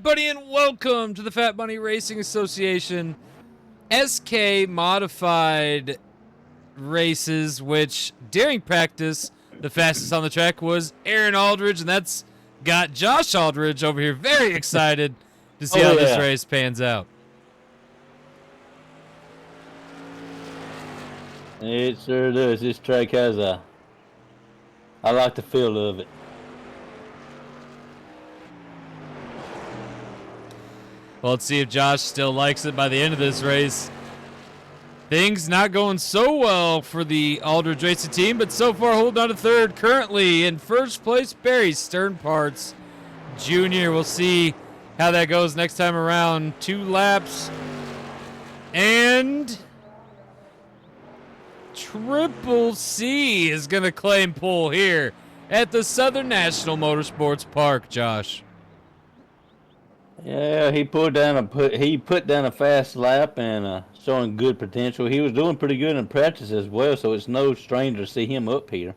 everybody, and welcome to the Fat Bunny Racing Association SK modified races, which during practice, the fastest on the track was Aaron Aldridge, and that's got Josh Aldridge over here very excited to see how this race pans out. It sure does. This track has I like the feel of it. Well, let's see if Josh still likes it by the end of this race. Things not going so well for the Aldridge Racing team, but so far holding on to third. Currently in first place, Barry Sternparts Jr. We'll see how that goes next time around. 2 laps. And Triple C is going to claim pole here at the Southern National Motorsports Park, Josh. Yeah, he put down a fast lap and showing good potential. He was doing pretty good in practice as well, so it's no stranger to see him up here.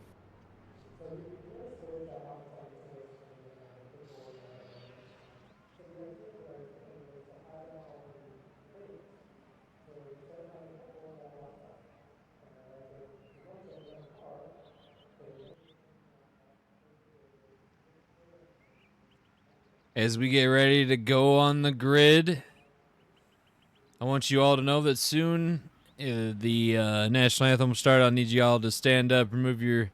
As we get ready to go on the grid, I want you all to know that soon the national anthem will start. I'll need you all to stand up, remove your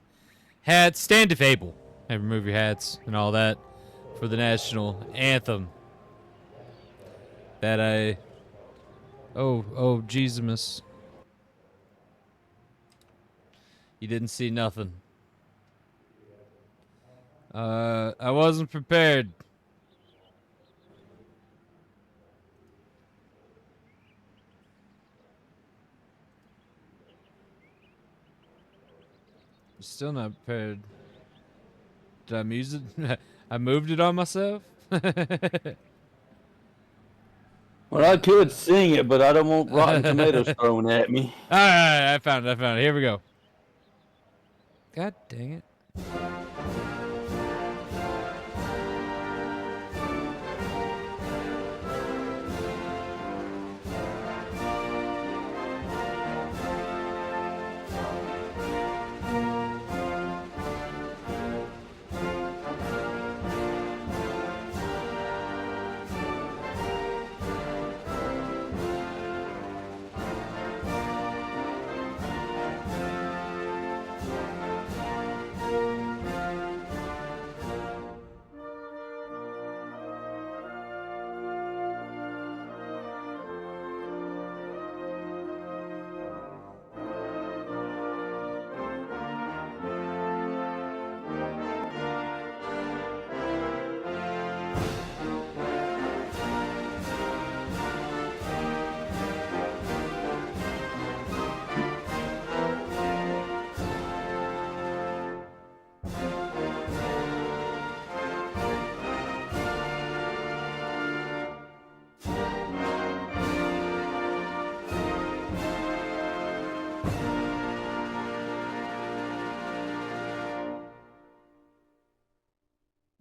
hats, stand if able, and remove your hats and all that for the national anthem. Oh, Jesus. You didn't see nothing. I wasn't prepared. Still not prepared. Did I muse it? I moved it on myself? Well, I could sing it, but I don't want rotten tomatoes thrown at me. All right, I found it. Here we go. God dang it.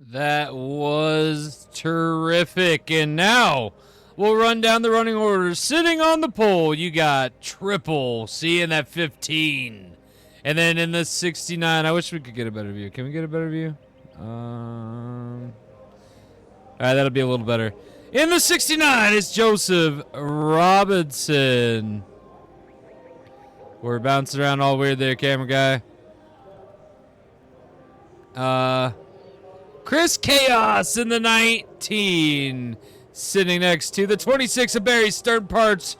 That was terrific. And now we'll run down the running orders. Sitting on the pole, you got Triple C in that 15. And then in the 69, I wish we could get a better view. Can we get a better view? All right, that'll be a little better. In the 69 is Joseph Robinson. We're bouncing around all weird there, camera guy. Chris Chaos in the 19, sitting next to the 26 of Barry Sternparts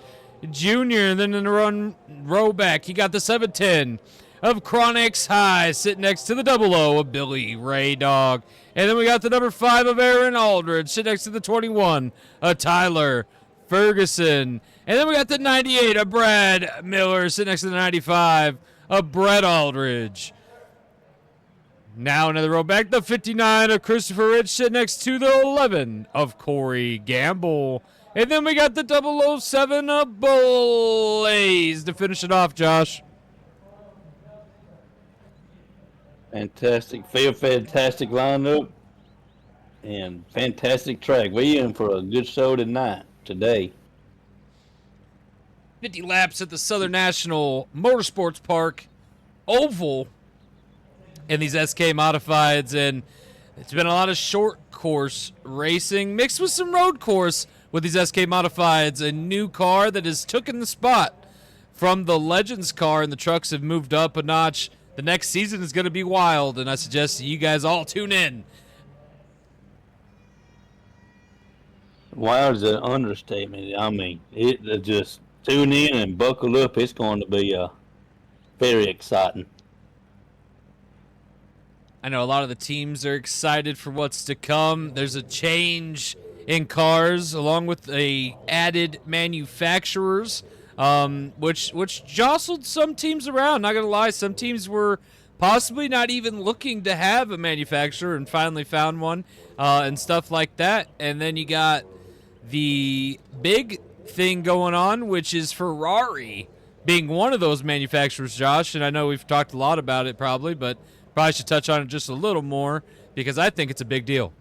Jr. And then in the row back, you got the 710 of Chronix High, sitting next to the 00 of Billy Ray Dog. And then we got the number 5 of Aaron Aldridge, sitting next to the 21 of Tyler Ferguson. And then we got the 98 of Brad Miller, sitting next to the 95 of Brett Aldridge. Now another row back, the 59 of Christopher Rich, sitting next to the 11 of Corey Gamble. And then we got the 007 of Blaze to finish it off, Josh. Fantastic field, fantastic lineup. and fantastic track. We in for a good show today. 50 laps at the Southern National Motorsports Park Oval in these SK Modifieds, and it's been a lot of short course racing mixed with some road course with these SK Modifieds. A new car that has taken the spot from the Legends car, and the trucks have moved up a notch. The next season is going to be wild, and I suggest you guys all tune in. Wild is an understatement. I mean, it just tune in and buckle up. It's going to be very exciting. I know a lot of the teams are excited for what's to come. There's a change in cars along with a added manufacturers, which jostled some teams around. Not gonna lie, some teams were possibly not even looking to have a manufacturer and finally found one, and stuff like that. And then you got the big thing going on, which is Ferrari being one of those manufacturers, Josh. And I know we've talked a lot about it probably, but probably should touch on it just a little more because I think it's a big deal.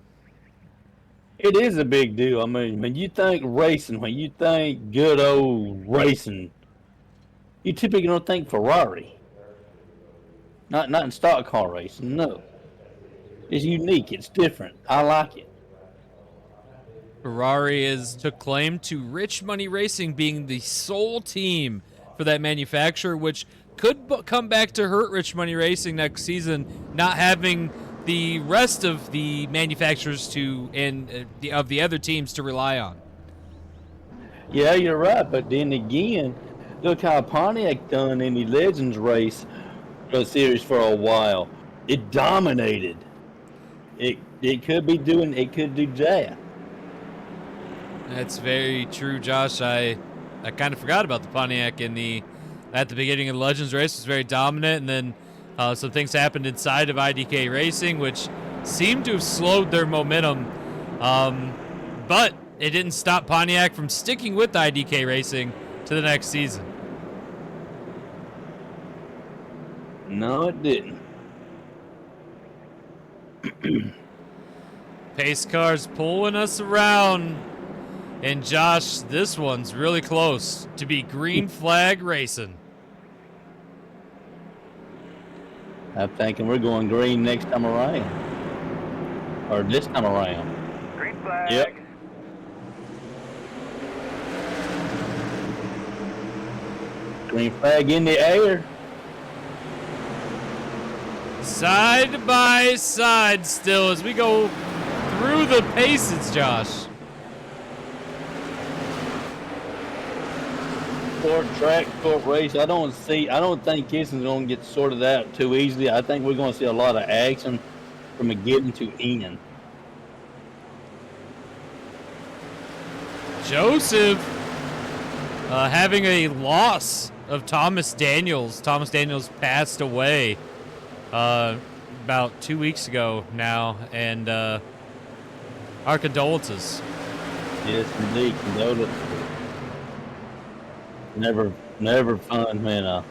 It is a big deal. I mean, when you think racing, when you think good old racing, you typically don't think Ferrari. Not in stock car racing, no. It's unique. It's different. I like it. Ferrari took claim to Rich Money Racing being the sole team for that manufacturer, which could come back to hurt Rich Money Racing next season, not having the rest of the manufacturers of the other teams to rely on. Yeah, you're right. But then again, look how Pontiac done in the Legends race series for a while. It dominated. It could do that. That's very true, Josh. I kind of forgot about the Pontiac at the beginning of the Legends race. It was very dominant, and then some things happened inside of IDK Racing, which seemed to have slowed their momentum. But it didn't stop Pontiac from sticking with IDK Racing to the next season. No, it didn't. Pace cars pulling us around. And Josh, this one's really close to be green flag racing. I'm thinking we're going green next time around. Or this time around. Green flag. Yep. Green flag in the air. Side by side still as we go through the paces, Josh. Short track, short race. I don't think Kissing's going to get sorted out too easily. I think we're going to see a lot of action from beginning to end. Joseph having a loss of Thomas Daniels. Thomas Daniels passed away about 2 weeks ago now, and our condolences. Yes, indeed. Condolences. Never fun, man.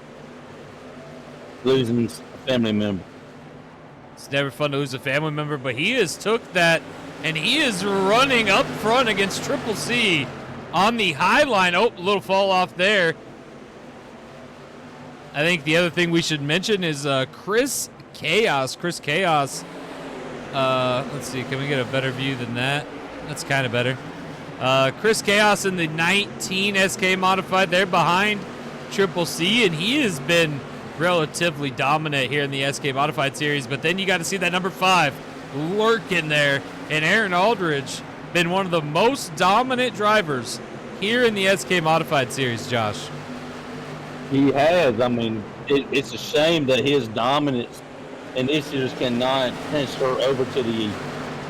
Losing a family member. It's never fun to lose a family member, but he has took that, and he is running up front against Triple C on the high line. Oh, a little fall off there. I think the other thing we should mention is Chris Chaos. Chris Chaos. Let's see, can we get a better view than that? That's kind of better. Chris Chaos in the 19 SK Modified there behind Triple C, and he has been relatively dominant here in the SK Modified series. But then you got to see that number 5 lurking there, and Aaron Aldridge been one of the most dominant drivers here in the SK Modified series, Josh. He has. I mean, it's a shame that his dominance and this year's cannot transfer over to the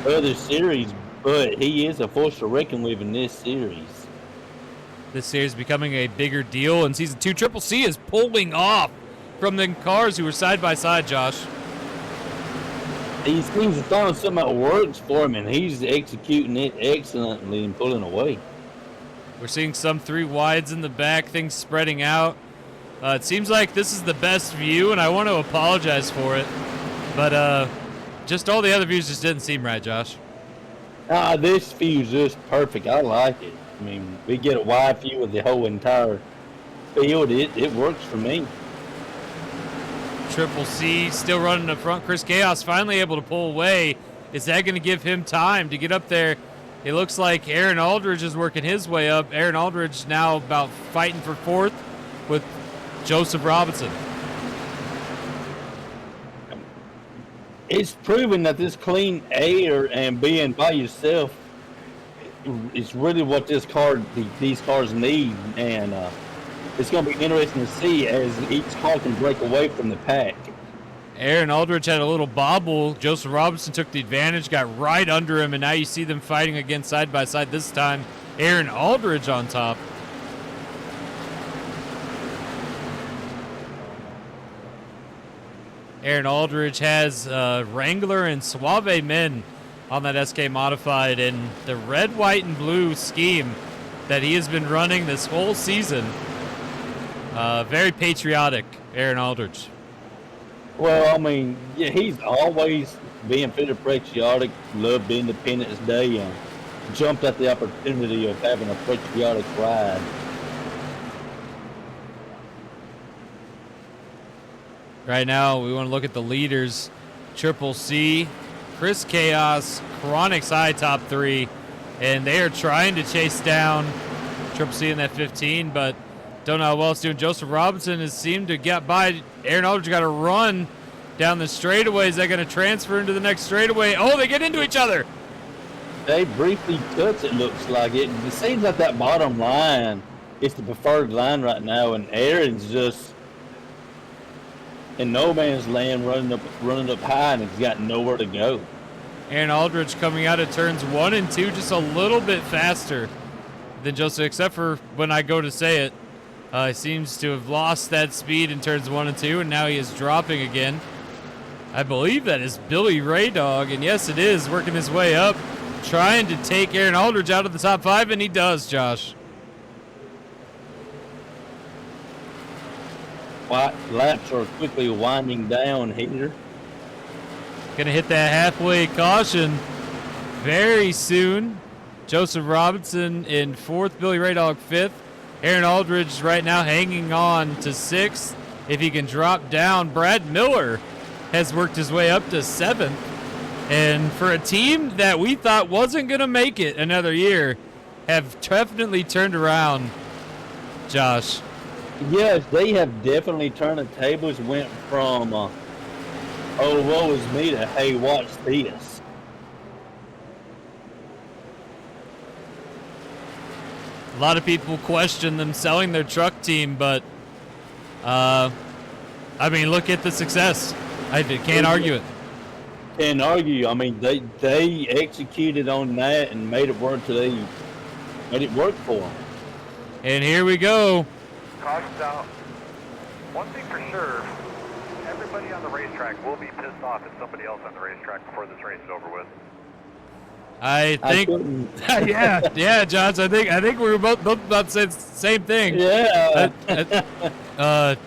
other series. But he is a force to reckon with in this series. This series is becoming a bigger deal. In Season 2, Triple C is pulling off from the cars who were side by side, Josh. He seems to find something that works for him, and he's executing it excellently and pulling away. We're seeing some 3 wides in the back, things spreading out. It seems like this is the best view, and I want to apologize for it. But just all the other views just didn't seem right, Josh. This view's just perfect. I like it. I mean, we get a wide view of the whole entire field. It works for me. Triple C still running up front. Chris Chaos finally able to pull away. Is that going to give him time to get up there? It looks like Aaron Aldridge is working his way up. Aaron Aldridge now about fighting for fourth with Joseph Robinson. It's proven that this clean air and being by yourself is really what these cars need, and it's going to be interesting to see as each car can break away from the pack. Aaron Aldridge had a little bobble. Joseph Robinson took the advantage, got right under him, and now you see them fighting again side by side. This time, Aaron Aldridge on top. Aaron Aldridge has Wrangler and Suave men on that SK Modified, and the red, white, and blue scheme that he has been running this whole season. Very patriotic, Aaron Aldridge. Well, I mean, yeah, he's always being pretty patriotic, loved Independence Day, and jumped at the opportunity of having a patriotic ride. Right now, we want to look at the leaders. Triple C, Chris Chaos, Chronix High top three, and they are trying to chase down Triple C in that 15, but don't know how well it's doing. Joseph Robinson has seemed to get by. Aaron Aldridge got to run down the straightaway. Is that going to transfer into the next straightaway? Oh, they get into each other. They briefly touch, it looks like it. It seems like that bottom line is the preferred line right now, and Aaron's just in no man's land running up high, and he's got nowhere to go. Aaron Aldridge coming out of turns 1 and 2 just a little bit faster than Joseph, except for when I go to say it. He seems to have lost that speed in turns 1 and 2, and now he is dropping again. I believe that is Billy Raydog, and yes, it is, working his way up, trying to take Aaron Aldridge out of the top 5, and he does, Josh. Laps are quickly winding down here. Gonna hit that halfway caution very soon. Joseph Robinson in 4th, Billy Raydog 5th. Aaron Aldridge right now hanging on to 6th. If he can drop down, Brad Miller has worked his way up to 7th. And for a team that we thought wasn't going to make it another year, have definitely turned around, Josh. Yes, they have definitely turned the tables, went from, oh, woe is me to, hey, watch this. A lot of people question them selling their truck team, but, I mean, look at the success. I can't argue it. Can't argue. I mean, they executed on that and made it work for them. And here we go. Caution's out. One thing for sure, everybody on the racetrack will be pissed off at somebody else on the racetrack before this race is over with. I think, yeah, Josh. I think we were both about to say the same thing. Yeah.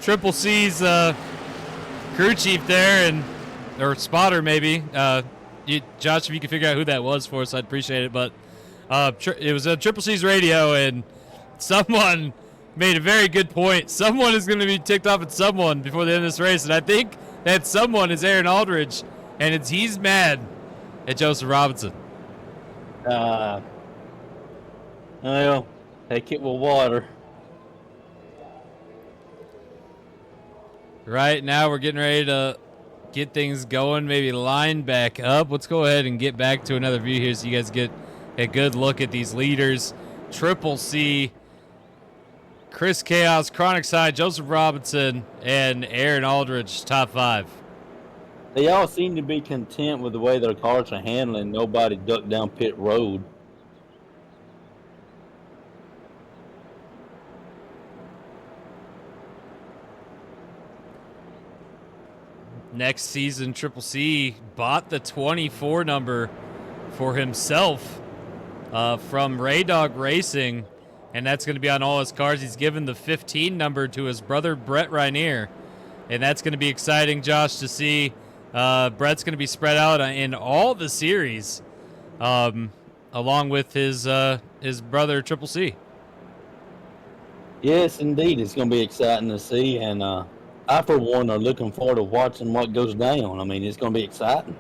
Triple C's crew chief there, or spotter maybe. Josh, if you could figure out who that was for us, I'd appreciate it. But it was Triple C's radio, and someone made a very good point. Someone is going to be ticked off at someone before the end of this race, and I think that someone is Aaron Aldridge, and he's mad at Joseph Robinson. Well, take it with water. Right now we're getting ready to get things going, maybe line back up. Let's go ahead and get back to another view here so you guys get a good look at these leaders. Triple C, Chris Chaos, Chronic Side, Joseph Robinson, and Aaron Aldridge, top 5. They all seem to be content with the way their cars are handling. Nobody ducked down pit road. Next season, Triple C bought the 24 number for himself from Raydog Racing, and that's going to be on all his cars. He's given the 15 number to his brother, Brett Rainier, and that's going to be exciting, Josh, to see. Brett's going to be spread out in all the series. along with his brother Triple C. Yes, indeed, it's going to be exciting to see, and I, for one, are looking forward to watching what goes down. I mean, it's going to be exciting.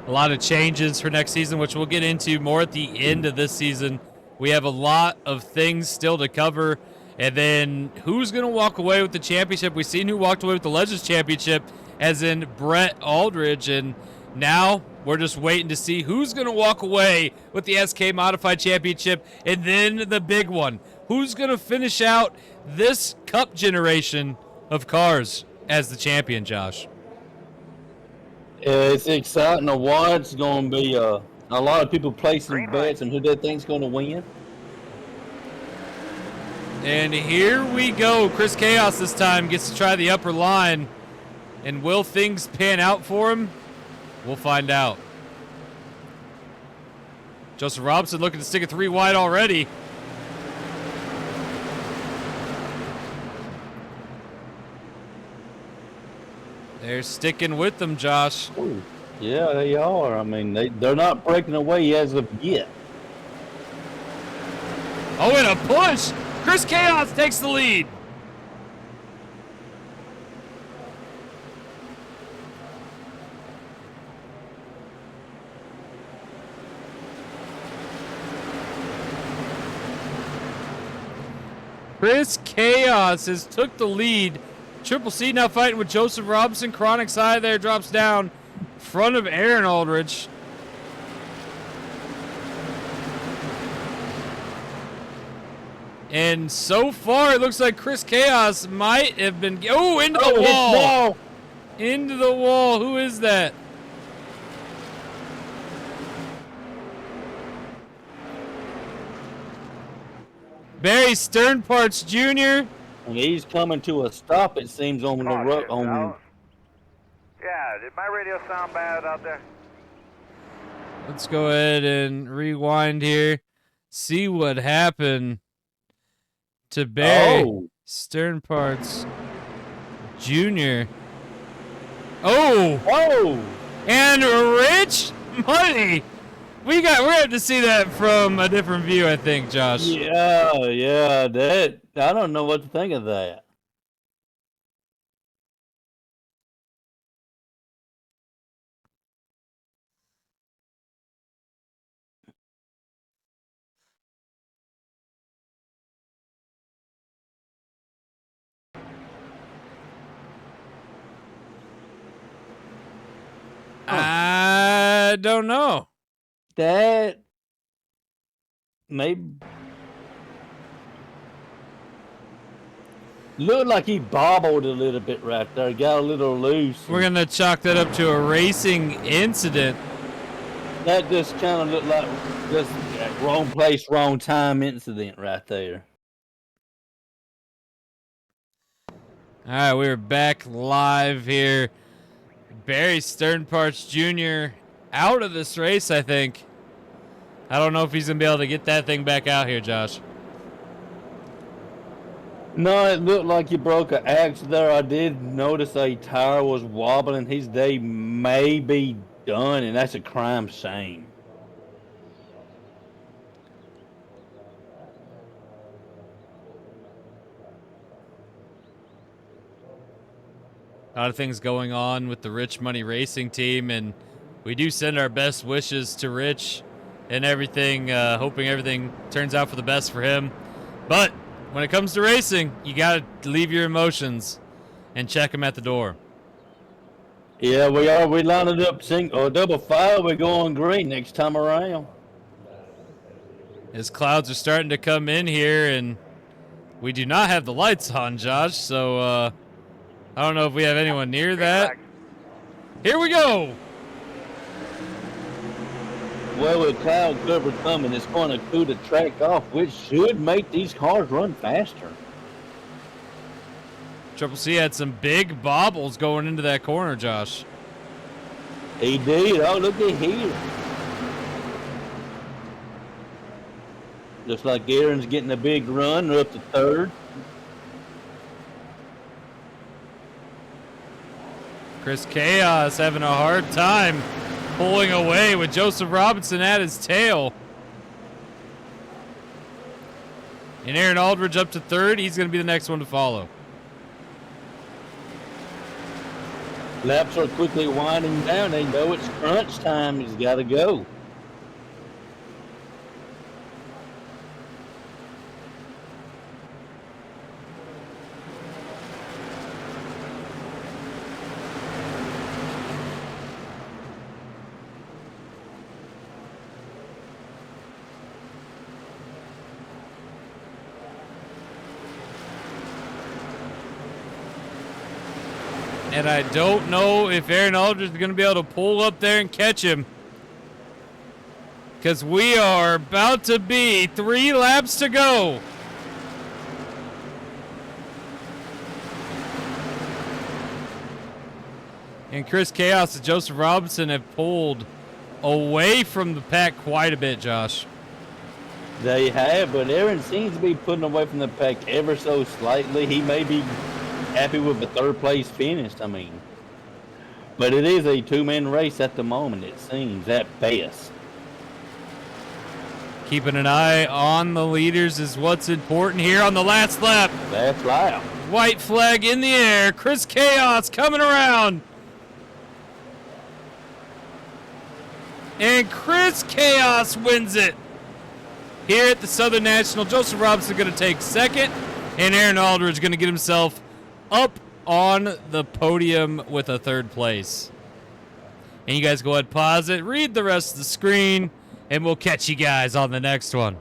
A lot of changes for next season, which we'll get into more at the end of this season. We have a lot of things still to cover, and then who's going to walk away with the championship? We've seen who walked away with the Legends Championship, as in Brett Aldridge, and now we're just waiting to see who's going to walk away with the SK Modified Championship, and then the big one. Who's going to finish out this Cup generation of cars as the champion, Josh? It's exciting to watch. It's going to be a lot of people placing bets on who they think's going to win. And here we go. Chris Chaos this time gets to try the upper line. And will things pan out for him? We'll find out. Joseph Robinson looking to stick it 3 wide already. They're sticking with them, Josh. Ooh, yeah, they are. I mean, they're not breaking away as of yet. Oh, and a push! Chris Chaos takes the lead. Chris Chaos has took the lead. Triple C now fighting with Joseph Robinson. Chronic side there drops down in front of Aaron Aldridge. And so far, it looks like Chris Chaos might have been... Oh, into the wall. Into the wall. Who is that? Barry Sternparts Jr. And he's coming to a stop, it seems, on the road. Yeah, did my radio sound bad out there? Let's go ahead and rewind here. See what happened to Barry Sternparts Jr. Oh! Whoa! And Rich Money! We're going to see that from a different view, I think, Josh. Yeah, that I don't know what to think of that. I don't know. That maybe looked like he bobbled a little bit right there. Got a little loose. We're going to chalk that up to a racing incident. That just kind of looked like just wrong place, wrong time incident right there. All right, we're back live here. Barry Sternparts Jr. out of this race, I think. I don't know if he's going to be able to get that thing back out here, Josh. No, it looked like he broke an axe there. I did notice a tire was wobbling. His day may be done, and that's a crime shame. A lot of things going on with the Rich Money Racing team, and we do send our best wishes to Rich and everything, hoping everything turns out for the best for him. But when it comes to racing, you got to leave your emotions and check them at the door. Yeah, we are. We lined it up double file. We're going green next time around. As clouds are starting to come in here, and we do not have the lights on, Josh, so I don't know if we have anyone near that. Here we go. Well, with cloud cover coming, it's going to cool the track off, which should make these cars run faster. Triple C had some big bobbles going into that corner, Josh. He did. Oh, look at here. Looks like Aaron's getting a big run. They're up to third. Chris Chaos having a hard time pulling away with Joseph Robinson at his tail. And Aaron Aldridge up to third. He's going to be the next one to follow. Laps are quickly winding down. They know it's crunch time. He's got to go. And I don't know if Aaron Aldridge is going to be able to pull up there and catch him. Because we are about to be 3 laps to go. And Chris Chaos and Joseph Robinson have pulled away from the pack quite a bit, Josh. They have, but Aaron seems to be putting away from the pack ever so slightly. He may be happy with the third place finish, I mean. But it is a 2-man race at the moment, it seems, at best. Keeping an eye on the leaders is what's important here on the last lap. That's loud. White flag in the air. Chris Chaos coming around. And Chris Chaos wins it. Here at the Southern National, Joseph Robinson going to take second. And Aaron Aldridge going to get himself up on the podium with a third place. And you guys go ahead, pause it, read the rest of the screen, and we'll catch you guys on the next one.